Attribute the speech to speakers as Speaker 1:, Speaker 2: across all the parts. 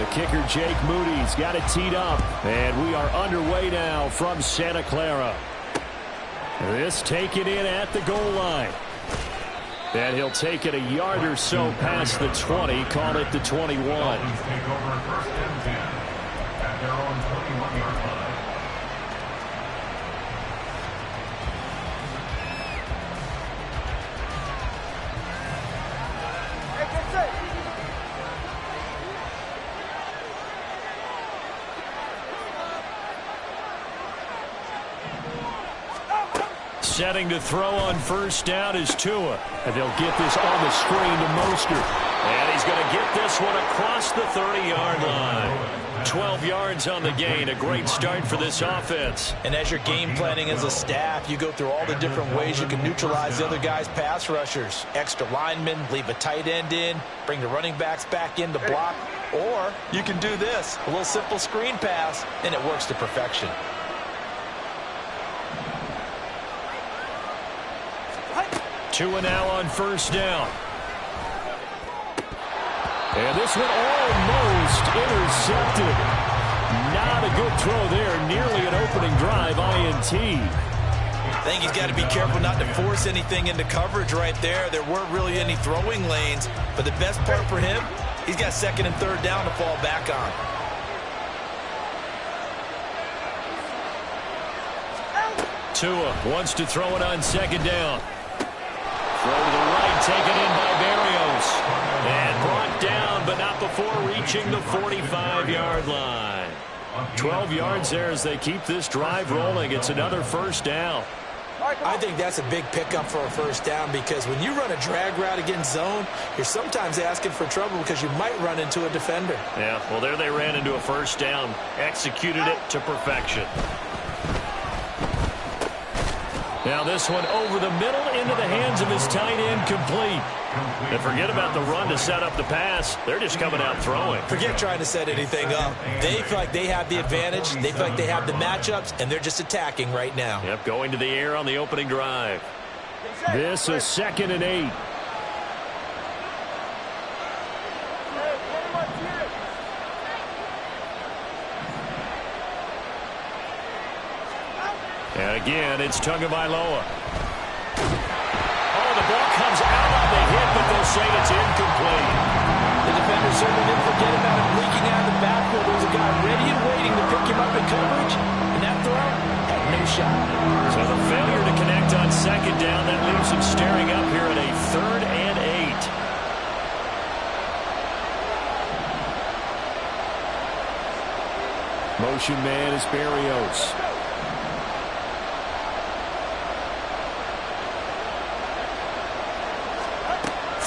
Speaker 1: The kicker, Jake Moody's got it teed up. And we are underway now from Santa Clara. This taken in at the goal line. And he'll take it a yard or so past the 20, call it the 21.
Speaker 2: Dolphins take over first and 10 at their own 21-yard line.
Speaker 1: Setting to throw on first down is Tua. And they'll get this on the screen to Mostert. And he's going to get this one across the 30-yard line. 12 yards on the gain. A great start for this offense.
Speaker 3: And as you're game planning as a staff, you go through all the different ways you can neutralize the other guy's pass rushers. Extra linemen, leave a tight end in, bring the running backs back in to block. Or you can do this, a little simple screen pass, and it works to perfection.
Speaker 1: Tua now on first down. And this one almost intercepted. Not a good throw there. Nearly an opening drive, INT.
Speaker 3: I think he's got to be careful not to force anything into coverage right there. There weren't really any throwing lanes. But the best part for him, he's got second and third down to fall back on.
Speaker 1: Tua wants to throw it on second down. Throw to the right, taken in by Berrios. And brought down, but not before reaching the 45-yard line. 12 yards there as they keep this drive rolling. It's another first down.
Speaker 3: I think that's a big pickup for a first down because when you run a drag route against zone, you're sometimes asking for trouble because you might run into a defender.
Speaker 1: Yeah, well, there they ran into a first down. Executed it to perfection. Now this one over the middle into the hands of his tight end, complete. And forget about the run to set up the pass. They're just coming out throwing.
Speaker 3: Forget trying to set anything up. They feel like they have the advantage. They feel like they have the matchups, and they're just attacking right now.
Speaker 1: Yep, going to the air on the opening drive. This is 2nd and 8. And again, it's Tagovailoa. Oh, the ball comes out on the hit, but they'll say it's incomplete.
Speaker 3: The defender certainly didn't forget about him leaking out of the backfield. There was a guy ready and waiting to pick him up in coverage, and that throw had no shot.
Speaker 1: So the failure to connect on second down, that leaves him staring up here at a 3rd and 8. Motion man is Berrios.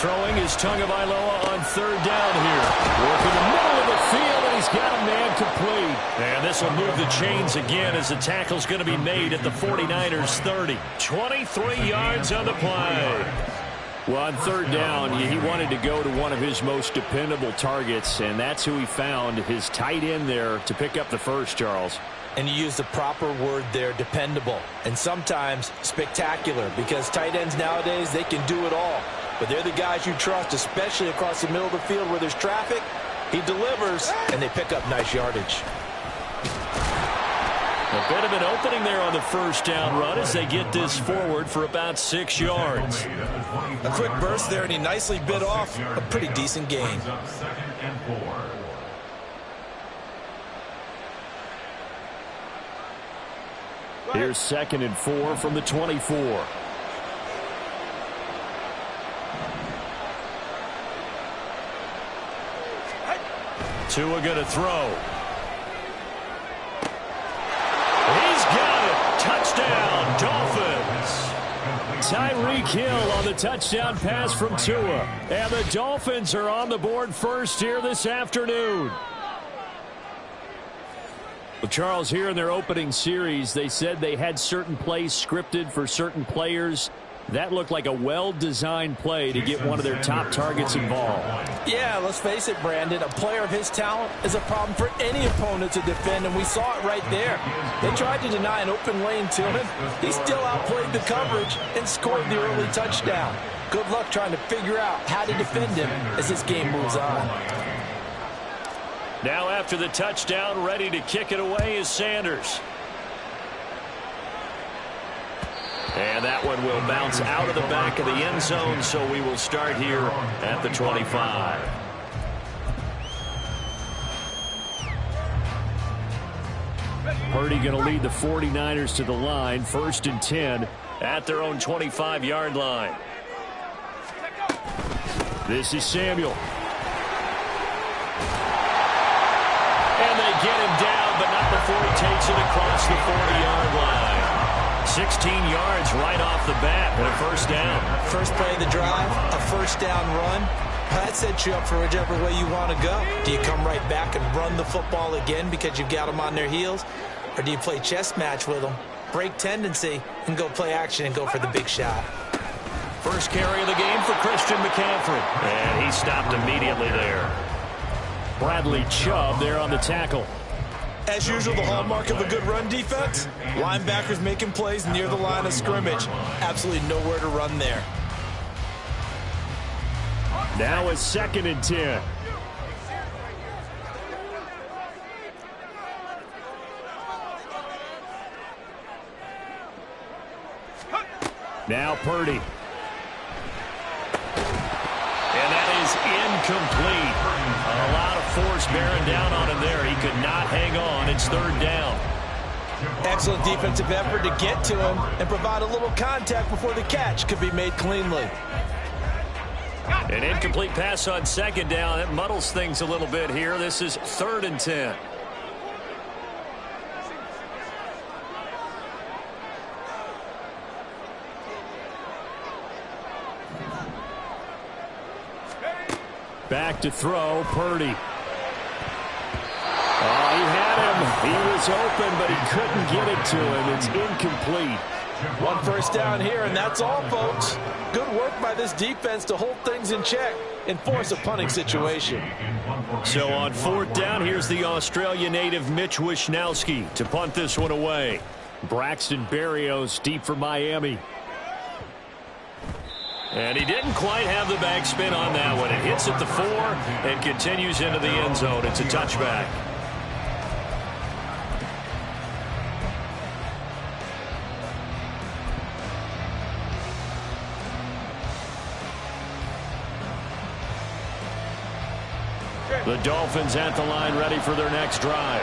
Speaker 1: Throwing is Tagovailoa on 3rd down here. Working the middle of the field, and he's got a man complete. And this will move the chains again as the tackle's going to be made at the 49ers 30. 23 yards on the play. Well, on 3rd down, he wanted to go to one of his most dependable targets, and that's who he found, his tight end there, to pick up the first, Charles.
Speaker 3: And you use the proper word there, dependable. And sometimes spectacular, because tight ends nowadays, they can do it all. But they're the guys you trust, especially across the middle of the field where there's traffic. He delivers, and they pick up nice yardage.
Speaker 1: A bit of an opening there on the first down run as they get this forward for about 6 yards.
Speaker 3: A quick burst there, and he nicely bit off a pretty decent gain.
Speaker 1: Here's 2nd and 4 from the 24. Tua going to throw. He's got it. Touchdown, Dolphins. Tyreek Hill on the touchdown pass from Tua. And the Dolphins are on the board first here this afternoon. Well, Charles, here in their opening series, they said they had certain plays scripted for certain players. That looked like a well-designed play to get one of their top targets involved.
Speaker 3: Yeah, let's face it, Brandon. A player of his talent is a problem for any opponent to defend, and we saw it right there. They tried to deny an open lane to him. He still outplayed the coverage and scored the early touchdown. Good luck trying to figure out how to defend him as this game moves on.
Speaker 1: Now after the touchdown, ready to kick it away is Sanders. And that one will bounce out of the back of the end zone, so we will start here at the 25. Purdy going to lead the 49ers to the line, 1st and 10 at their own 25-yard line. This is Samuel. And they get him down, but not before he takes it across the 40-yard line. 16 yards right off the bat and a first down.
Speaker 3: First play of the drive, a first down run. That sets you up for whichever way you want to go. Do you come right back and run the football again because you've got them on their heels? Or do you play chess match with them, break tendency, and go play action and go for the big shot?
Speaker 1: First carry of the game for Christian McCaffrey. And he stopped immediately there. Bradley Chubb there on the tackle.
Speaker 3: As usual, the hallmark of a good run defense, linebackers making plays near the line of scrimmage. Absolutely nowhere to run there.
Speaker 1: Now it's 2nd and 10. Now Purdy. And that is incomplete. A lot of force bearing down on him there. He could not hang on. It's 3rd down.
Speaker 3: Excellent defensive effort to get to him and provide a little contact before the catch could be made cleanly.
Speaker 1: An incomplete pass on 2nd down. It muddles things a little bit here. This is 3rd and 10. Back to throw, Purdy. Oh, he had him. He was open, but he couldn't get it to him. It's incomplete.
Speaker 3: One first down here, and that's all, folks. Good work by this defense to hold things in check and force a punting situation.
Speaker 1: So on 4th down, here's the Australia native Mitch Wishnowsky to punt this one away. Braxton Berrios deep for Miami. And he didn't quite have the backspin on that one. It hits at the 4 and continues into the end zone. It's a touchback. The Dolphins at the line ready for their next drive.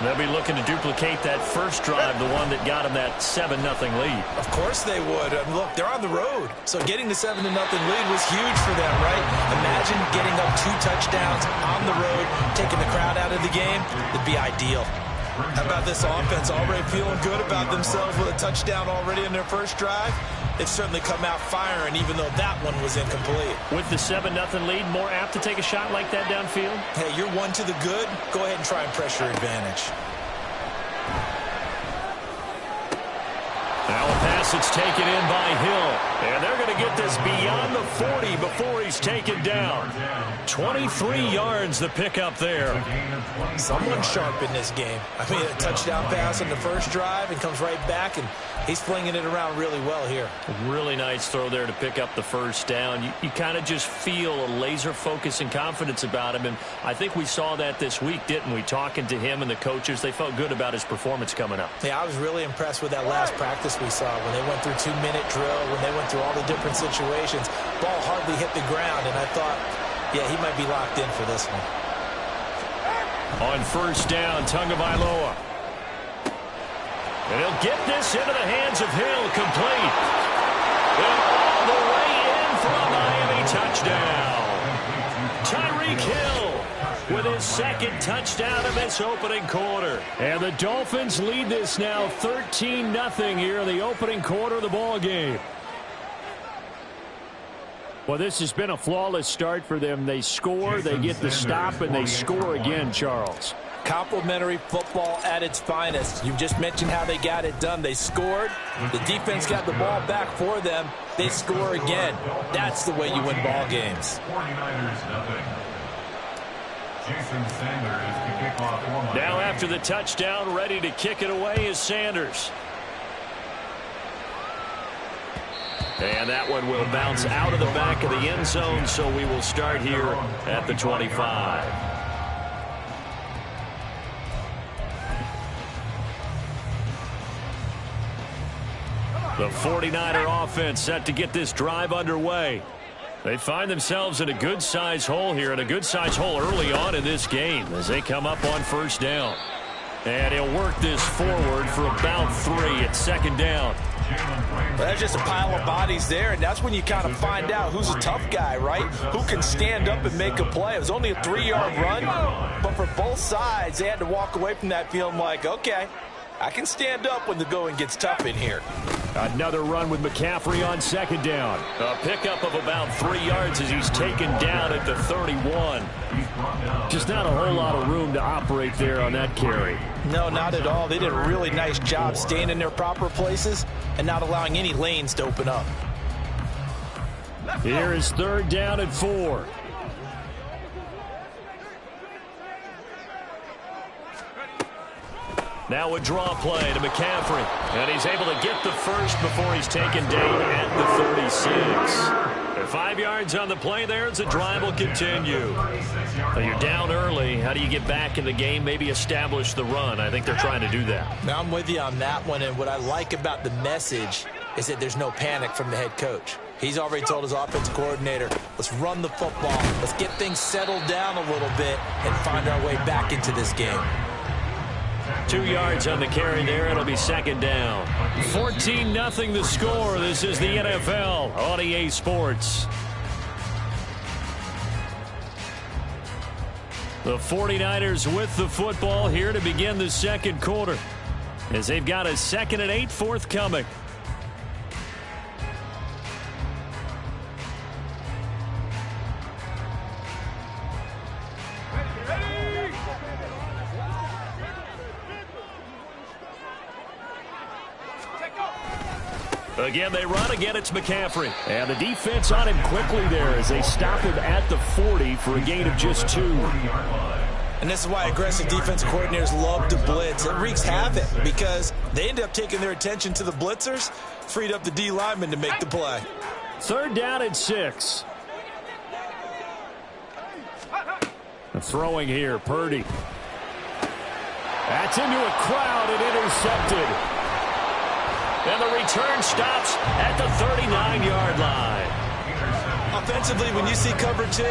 Speaker 1: They'll be looking to duplicate that first drive, the one that got them that 7-0 lead.
Speaker 3: Of course they would. Look, they're on the road. So getting the 7-0 lead was huge for them, right? Imagine getting up 2 touchdowns on the road, taking the crowd out of the game. It'd be ideal. How about this offense already feeling good about themselves with a touchdown already in their first drive? They've certainly come out firing, even though that one was incomplete.
Speaker 1: With the 7-0 lead, more apt to take a shot like that downfield?
Speaker 3: Hey, you're one to the good. Go ahead and try and press your advantage.
Speaker 1: Now a pass that's taken in by Hill. And they're going to get this beyond the 40 before he's taken down. 23 yards the pickup there.
Speaker 3: Someone sharp in this game. I mean, a touchdown pass on the first drive and comes right back, and he's flinging it around really well here.
Speaker 1: Really nice throw there to pick up the first down. You kind of just feel a laser focus and confidence about him, and I think we saw that this week, didn't we? Talking to him and the coaches, they felt good about his performance coming up.
Speaker 3: Yeah, I was really impressed with that last practice we saw when they went through 2-minute drill, when they went through all the different situations. Ball hardly hit the ground, and I thought, yeah, he might be locked in for this one.
Speaker 1: On first down, Tagovailoa. And he'll get this into the hands of Hill, complete. And all the way in for a Miami touchdown. Tyreek Hill with his 2nd touchdown of this opening quarter. And the Dolphins lead this now 13-0 here in the opening quarter of the ball game. Well, this has been a flawless start for them. They score, they get the stop, and they score again, Charles.
Speaker 3: Complimentary football at its finest. You just mentioned how they got it done. They scored. The defense got the ball back for them. They score again. That's the way you win ball games.
Speaker 2: 49ers nothing. Jason Sanders to kick off.
Speaker 1: Now after the touchdown, ready to kick it away is Sanders. And that one will bounce out of the back of the end zone, so we will start here at the 25. The 49er offense set to get this drive underway. They find themselves in a good-sized hole here, and a good-sized hole early on in this game as they come up on first down. And he'll work this forward for about 3 at second down.
Speaker 3: Well, that's just a pile of bodies there, and that's when you kind of find out who's a tough guy, right? Who can stand up and make a play. It was only a 3-yard run, but for both sides, they had to walk away from that feeling like, okay, I can stand up when the going gets tough in here.
Speaker 1: Another run with McCaffrey on second down. A pickup of about 3 yards as he's taken down at the 31. Just not a whole lot of room to operate there on that carry.
Speaker 3: No, not at all. They did a really nice job staying in their proper places and not allowing any lanes to open up.
Speaker 1: Here is third down and 4. Now a draw play to McCaffrey. And he's able to get the first before he's taken down at the 36. 5 yards on the play there as the drive will continue. So you're down early. How do you get back in the game? Maybe establish the run. I think they're trying to do that.
Speaker 3: Now I'm with you on that one, and what I like about the message is that there's no panic from the head coach. He's already told his offensive coordinator, let's run the football. Let's get things settled down a little bit and find our way back into this game.
Speaker 1: 2 yards on the carry there. It'll be second down. 14-0 the score. This is the NFL on EA Sports. The 49ers with the football here to begin the second quarter as they've got a 2nd and 8 forthcoming. Again, they run. Again, it's McCaffrey. And the defense on him quickly there as they stop him at the 40 for a gain of just 2.
Speaker 3: And this is why aggressive defensive coordinators love to blitz. It wreaks havoc because they end up taking their attention to the blitzers, freed up the D lineman to make the play.
Speaker 1: Third down and 6. Throwing here, Purdy. That's into a crowd and intercepted. And the return stops at the 39-yard line.
Speaker 3: Offensively, when you see cover 2,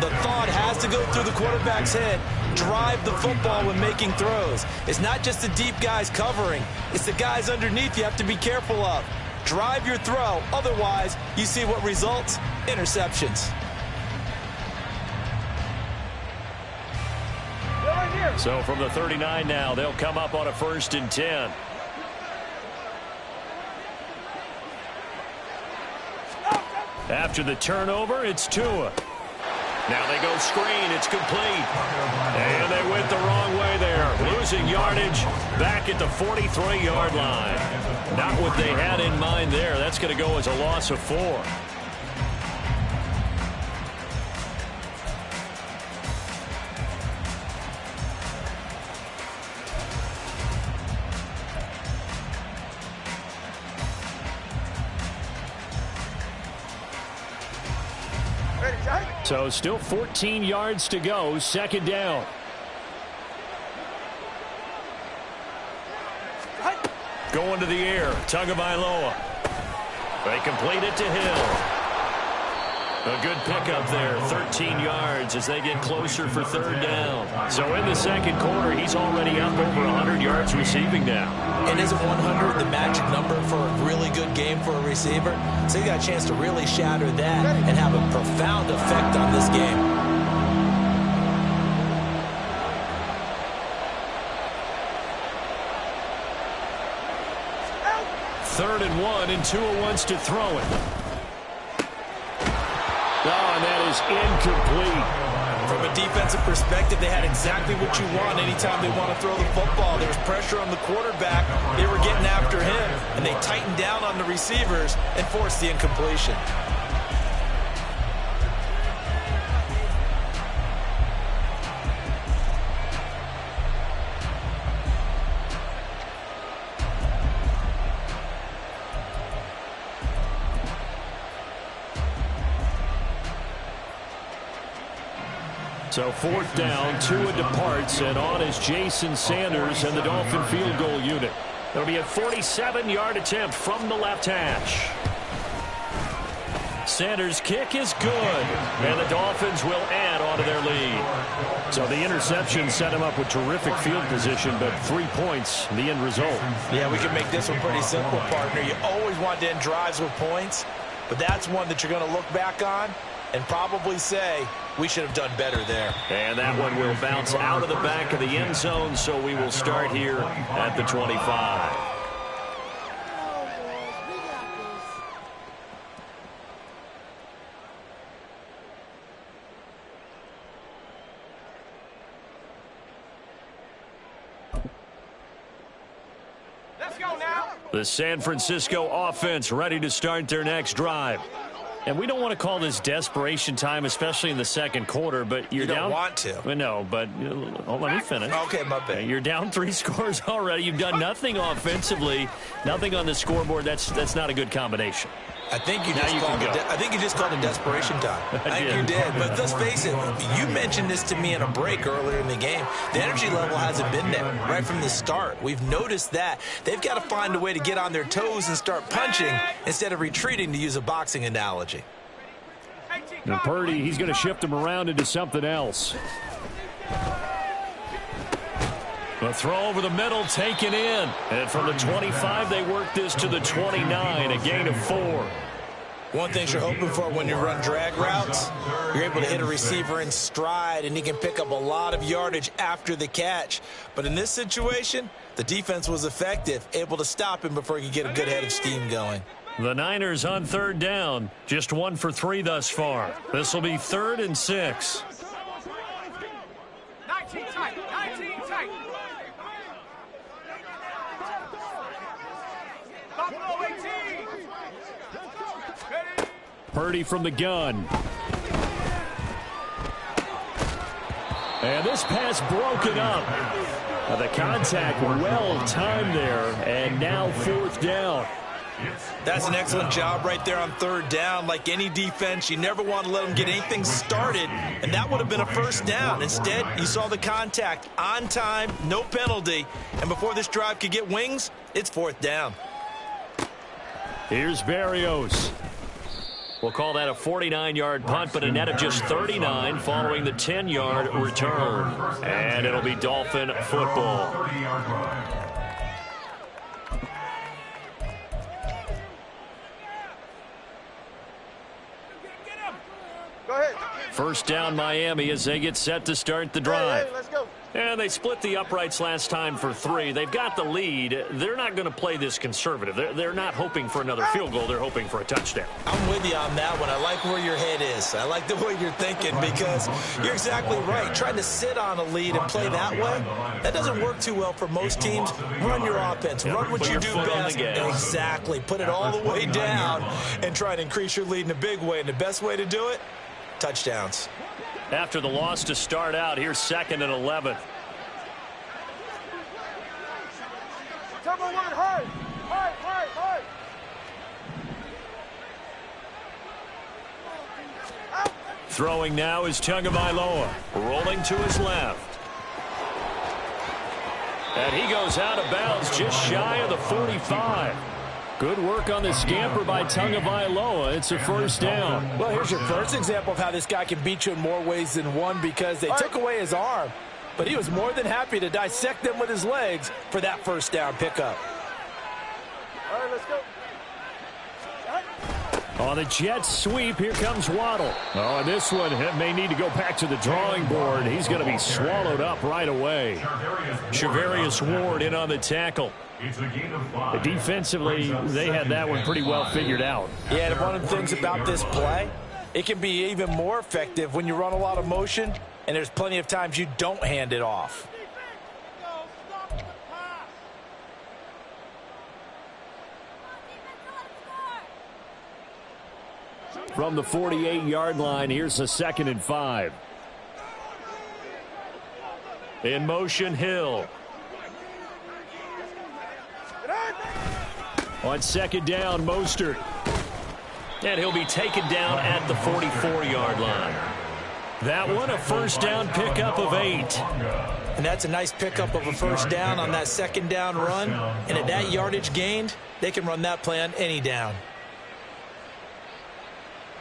Speaker 3: the thought has to go through the quarterback's head. Drive the football when making throws. It's not just the deep guys covering. It's the guys underneath you have to be careful of. Drive your throw. Otherwise, you see what results? Interceptions.
Speaker 1: So from the 39 now, they'll come up on a 1st and 10. After the turnover, it's Tua. Now they go screen. It's complete. And they went the wrong way there. Losing yardage back at the 43-yard line. Not what they had in mind there. That's going to go as a loss of 4. So still 14 yards to go, 2nd down. Going to the air, Tagovailoa. They complete it to Hill. A good pickup there, 13 yards as they get closer for 3rd down. So in the second quarter, he's already up over 100 yards receiving now.
Speaker 3: And isn't 100 the magic number for a really good game for a receiver? So he got a chance to really shatter that and have a profound effect on this game.
Speaker 1: Third and 1, and Tua wants to throw it. Oh, and that is incomplete.
Speaker 3: From a defensive perspective, they had exactly what you want anytime they want to throw the football. There was pressure on the quarterback. They were getting after him, and they tightened down on the receivers and forced the incompletion.
Speaker 1: So 4th down, Tua departs, and on is Jason Sanders and the Dolphin field goal unit. It'll be a 47-yard attempt from the left hash. Sanders' kick is good, and the Dolphins will add on to their lead. So the interception set him up with terrific field position, but 3 points, the end result.
Speaker 3: Yeah, we can make this one pretty simple, partner. You always want to end drives with points, but that's one that you're going to look back on and probably say, we should have done better there.
Speaker 1: And that one will bounce out of the back of the end zone, so we will start here at the 25. The San Francisco offense ready to start their next drive. And we don't want to call this desperation time, especially in the second quarter, but you're down.
Speaker 3: You don't want to.
Speaker 1: Well, no, but let me finish.
Speaker 3: Okay, my bad.
Speaker 1: You're down 3 scores already. You've done nothing offensively, nothing on the scoreboard. That's not a good combination.
Speaker 3: I think you just called it desperation time. I think you did. But let's face it, you mentioned this to me in a break earlier in the game. The energy level hasn't been there right from the start. We've noticed that. They've got to find a way to get on their toes and start punching instead of retreating, to use a boxing analogy.
Speaker 1: And Purdy, he's going to shift him around into something else. A throw over the middle, taken in. And from the 25, they work this to the 29, a gain of 4.
Speaker 3: One thing you're hoping for when you run drag routes, you're able to hit a receiver in stride, and he can pick up a lot of yardage after the catch. But in this situation, the defense was effective, able to stop him before he could get a good head of steam going.
Speaker 1: The Niners on third down, just 1 for 3 thus far. This will be 3rd and 6.
Speaker 4: 19 tight, 19 tight. Buffalo 18.
Speaker 1: Purdy from the gun. And this pass broken up. The contact well timed there, and now 4th down.
Speaker 3: That's an excellent job right there on 3rd down. Like any defense, you never want to let them get anything started, and that would have been a 1st down. Instead, you saw the contact on time, no penalty, and before this drive could get wings, it's 4th down.
Speaker 1: Here's Berrios. We'll call that a 49-yard punt, but a net of just 39 following the 10-yard return. And it'll be Dolphin football.
Speaker 4: Go ahead.
Speaker 1: 1st down Miami as they get set to start the drive.
Speaker 4: Hey, let's go.
Speaker 1: And they split the uprights last time for 3. They've got the lead. They're not going to play this conservative. They're not hoping for another field goal. They're hoping for a touchdown.
Speaker 3: I'm with you on that one. I like where your head is. I like the way you're thinking, because you're exactly right. Trying to sit on a lead and play that way, that doesn't work too well for most teams. Run your offense. Run what you do best. Exactly. Put it all the way down and try to increase your lead in a big way. And the best way to do it, touchdowns.
Speaker 1: After the loss to start out, here's 2nd and 11.
Speaker 4: Number 1, hurry. Hurry, hurry, hurry.
Speaker 1: Throwing now is Tagovailoa, rolling to his left. And he goes out of bounds just shy of the 45. Good work on the scamper by Tagovailoa. It's a 1st down.
Speaker 3: Well, here's your first example of how this guy can beat you in more ways than one, because they took away his arm, but he was more than happy to dissect them with his legs for that 1st down pickup.
Speaker 4: All right, let's go.
Speaker 1: On the jet sweep, here comes Waddle. Oh, and this one may need to go back to the drawing board. He's going to be swallowed up right away. Shavarius Ward in on the tackle. Defensively, they had that one pretty well figured out.
Speaker 3: Yeah, and one of the things about this play, it can be even more effective when you run a lot of motion, and there's plenty of times you don't hand it off.
Speaker 1: From the 48-yard line, here's a 2nd and 5. In motion, Hill. On 2nd down, Mostert. And he'll be taken down at the 44-yard line. That one, a first down pickup of 8.
Speaker 3: And that's a nice pickup of a first down on that second down run. And at that yardage gained, they can run that play on any down.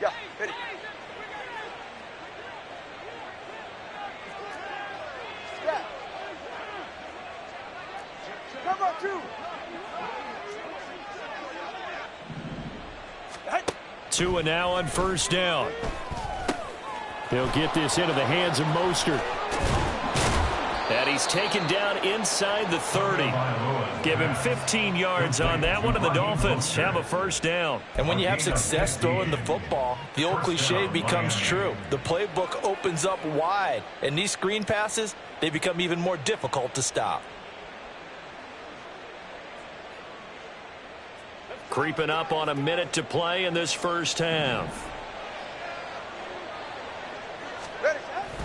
Speaker 4: Yeah, hit it. Yeah. Come on, 2.
Speaker 1: 2 now on first down. He'll get this into the hands of Mostert. And he's taken down inside the 30. Give him 15 yards on that one, and the Dolphins have a first down.
Speaker 3: And when you have success throwing the football, the old cliche becomes true. The playbook opens up wide, and these screen passes, they become even more difficult to stop.
Speaker 1: Creeping up on a minute to play in this first half.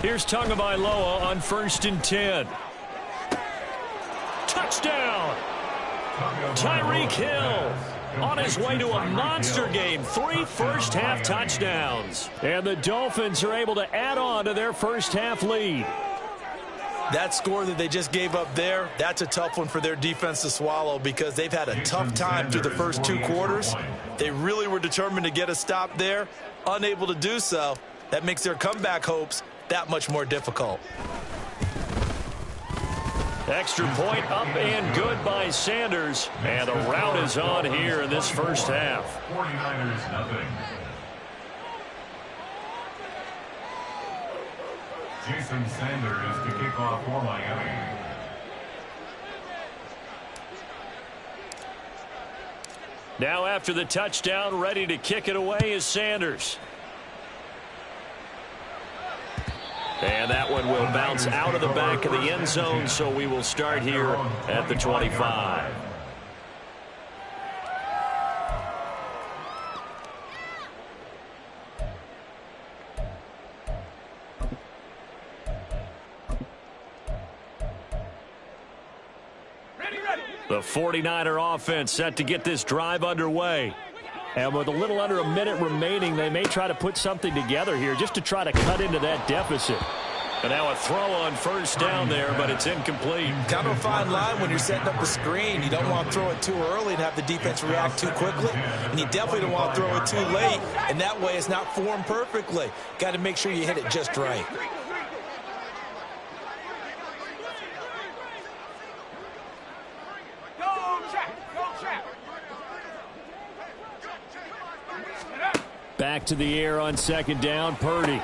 Speaker 1: Here's Tagovailoa on 1st and 10. Touchdown! Tyreek Hill on his way to a monster game. 3 first-half touchdowns. And the Dolphins are able to add on to their first-half lead.
Speaker 3: That score that they just gave up there, that's a tough one for their defense to swallow because they've had a tough time through the first 2 quarters. They really were determined to get a stop there, unable to do so. That makes their comeback hopes that much more difficult.
Speaker 1: Extra point up and good by Sanders. And the rout is on here in this first half.
Speaker 2: 49ers nothing. Jason Sanders to kick off for Miami.
Speaker 1: Now after the touchdown, ready to kick it away is Sanders. And that one will bounce out of the back of the end zone, so we will start here at the 25. The 49er offense set to get this drive underway. And with a little under a minute remaining, they may try to put something together here just to try to cut into that deficit. And now a throw on first down there, but it's incomplete.
Speaker 3: Kind of a fine line when you're setting up the screen. You don't want to throw it too early and have the defense react too quickly. And you definitely don't want to throw it too late. And that way it's not formed perfectly. Got to make sure you hit it just right.
Speaker 1: Back to the air on second down, Purdy.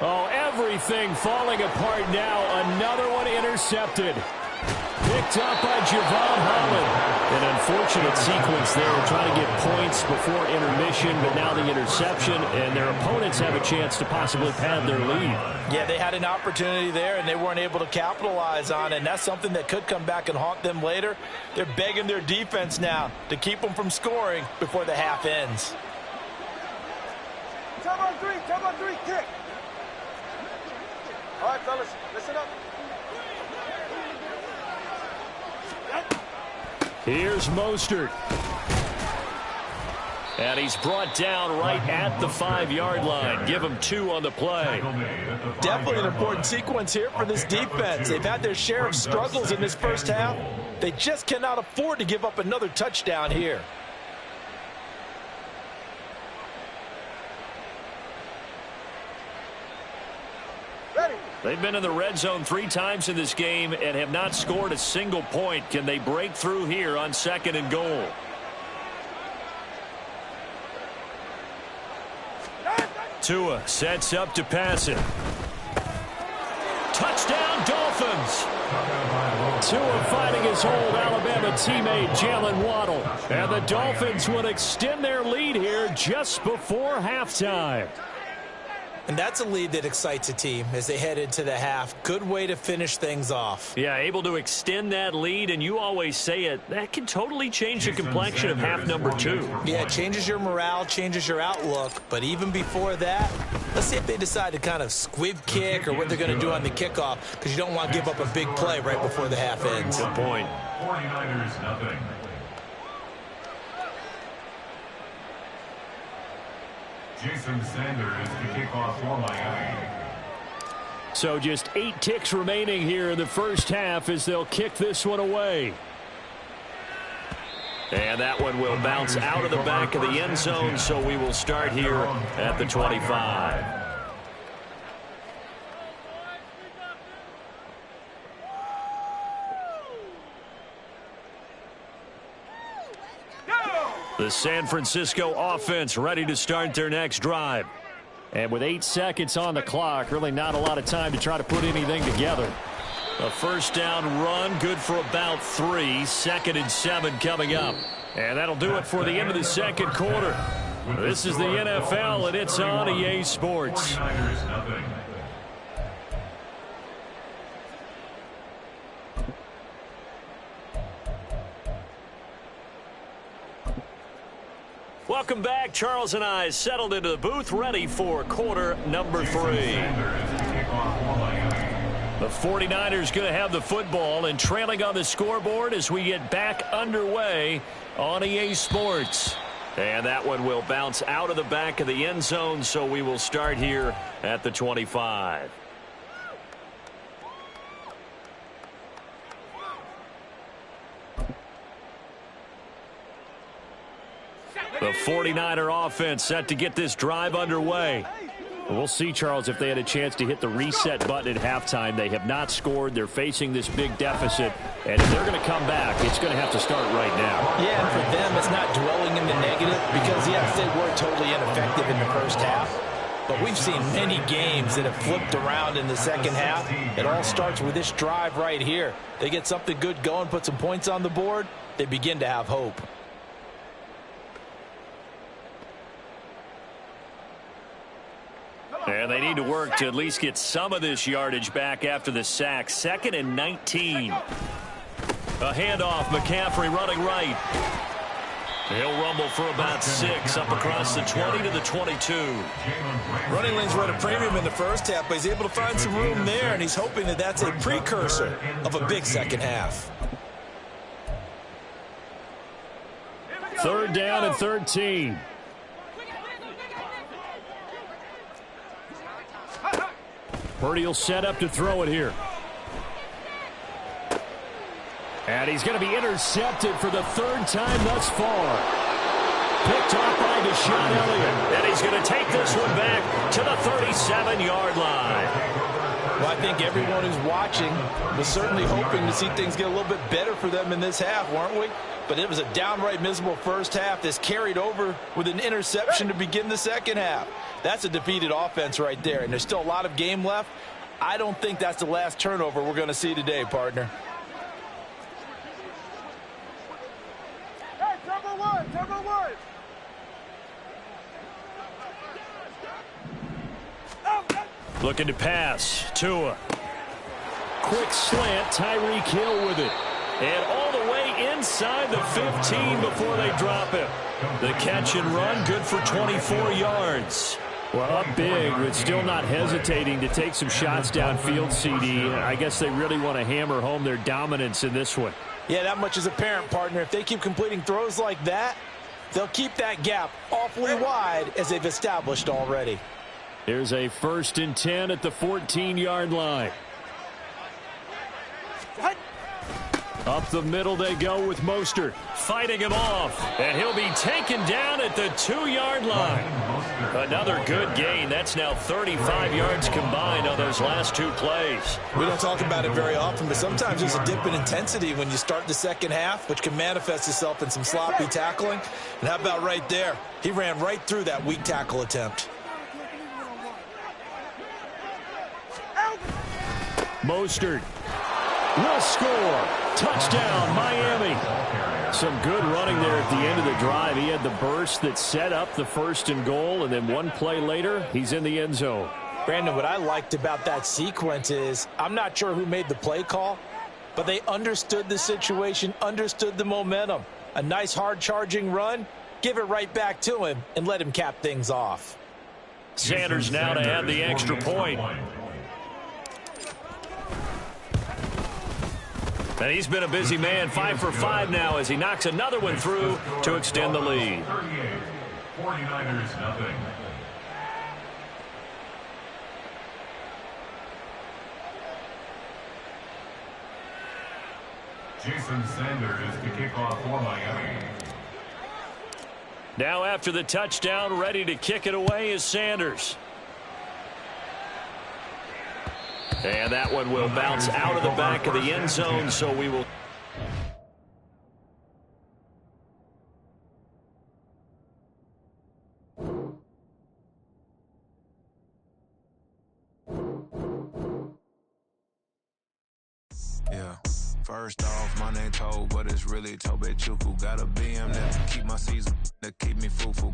Speaker 1: Oh, everything falling apart now. Another one intercepted. Picked up by Javon Holland. An unfortunate sequence there, trying to get points before intermission, but now the interception, and their opponents have a chance to possibly pad their lead.
Speaker 3: Yeah, they had an opportunity there, and they weren't able to capitalize on it, and that's something that could come back and haunt them later. They're begging their defense now to keep them from scoring before the half ends.
Speaker 4: Come on 3, kick. All right, fellas, listen up.
Speaker 1: Here's Mostert. And he's brought down right at the 5-yard line. Give him 2 on the play.
Speaker 3: Definitely an important sequence here for this defense. They've had their share of struggles in this first half. They just cannot afford to give up another touchdown here.
Speaker 1: They've been in the red zone 3 times in this game and have not scored a single point. Can they break through here on 2nd and goal? Tua sets up to pass it. Touchdown, Dolphins! Tua fighting his old Alabama teammate Jalen Waddle. And the Dolphins would extend their lead here just before halftime.
Speaker 3: And that's a lead that excites a team as they head into the half. Good way to finish things off.
Speaker 1: Yeah, able to extend that lead, and you always say it, that can totally change the complexion of half number 2.
Speaker 3: Yeah, it changes your morale, changes your outlook. But even before that, let's see if they decide to kind of squib kick or what they're going to do on the kickoff, because you don't want to give up a big play right before the half ends.
Speaker 1: Good point.
Speaker 2: 49ers nothing. Jason Sanders to kick off for Miami.
Speaker 1: So just 8 ticks remaining here in the first half as they'll kick this one away. And that one will bounce out of the back of the end zone, so we will start here at the 25. The San Francisco offense ready to start their next drive. And with 8 seconds on the clock, really not a lot of time to try to put anything together. A first down run, good for about 3. 2nd and 7 coming up. And that'll do it for the end of the second quarter. This is the NFL, and it's on EA Sports. Welcome back. Charles and I settled into the booth, ready for quarter number 3. The 49ers going to have the football and trailing on the scoreboard as we get back underway on EA Sports. And that one will bounce out of the back of the end zone, so we will start here at the 25. The 49er offense set to get this drive underway. We'll see, Charles, if they had a chance to hit the reset button at halftime. They have not scored. They're facing this big deficit. And if they're going to come back, it's going to have to start right now.
Speaker 3: Yeah, and for them, it's not dwelling in the negative because, yes, they were totally ineffective in the first half. But we've seen many games that have flipped around in the second half. It all starts with this drive right here. They get something good going, put some points on the board, they begin to have hope.
Speaker 1: And they need to work to at least get some of this yardage back after the sack. 2nd and 19. A handoff, McCaffrey running right. He'll rumble for about 6 up across the 20 to the 22.
Speaker 3: Running lanes were at a premium in the first half, but he's able to find some room there, and he's hoping that that's a precursor of a big second half.
Speaker 1: 3rd down and 13. Purdy will set up to throw it here. And he's going to be intercepted for the 3rd time thus far. Picked off by Deshaun Elliott. And he's going to take this one back to the 37-yard line.
Speaker 3: Well, I think everyone who's watching was certainly hoping to see things get a little bit better for them in this half, weren't we? But it was a downright miserable first half that's carried over with an interception to begin the second half. That's a defeated offense right there, and there's still a lot of game left. I don't think that's the last turnover we're going to see today, partner.
Speaker 4: Hey, turbo one.
Speaker 1: Looking to pass. Tua. Quick slant. Tyreek Hill with it. And all the way inside the 15 before they drop him. The catch and run, good for 24 yards. Well, up big, but still not hesitating to take some shots downfield, CD. I guess they really want to hammer home their dominance in this one.
Speaker 3: Yeah, that much is apparent, partner. If they keep completing throws like that, they'll keep that gap awfully wide as they've established already.
Speaker 1: Here's a 1st and 10 at the 14-yard line. Up the middle they go with Mostert, fighting him off, and he'll be taken down at the 2-yard line. Another good gain. That's now 35 yards combined on those last 2 plays.
Speaker 3: We don't talk about it very often, but sometimes there's a dip in intensity when you start the second half, which can manifest itself in some sloppy tackling. And how about right there? He ran right through that weak tackle attempt.
Speaker 1: Mostert will score. Touchdown, Miami. Some good running there at the end of the drive. He had the burst that set up the 1st and goal, and then 1 play later, he's in the end zone.
Speaker 3: Brandon, what I liked about that sequence is I'm not sure who made the play call, but they understood the situation, understood the momentum. A nice hard-charging run, give it right back to him, and let him cap things off.
Speaker 1: Sanders now to add the extra point. And he's been a busy man, 5 for 5 now as he knocks another one through to extend the lead.
Speaker 2: 49ers nothing. Jason Sanders to kick off for Miami.
Speaker 1: Now after the touchdown, ready to kick it away is Sanders. And that one will bounce out of the back of the end zone, so we will...
Speaker 5: Yeah. First off, my name Toad, but it's really Tobe Chuku. Got a BM that keep my season, that keep me fruitful.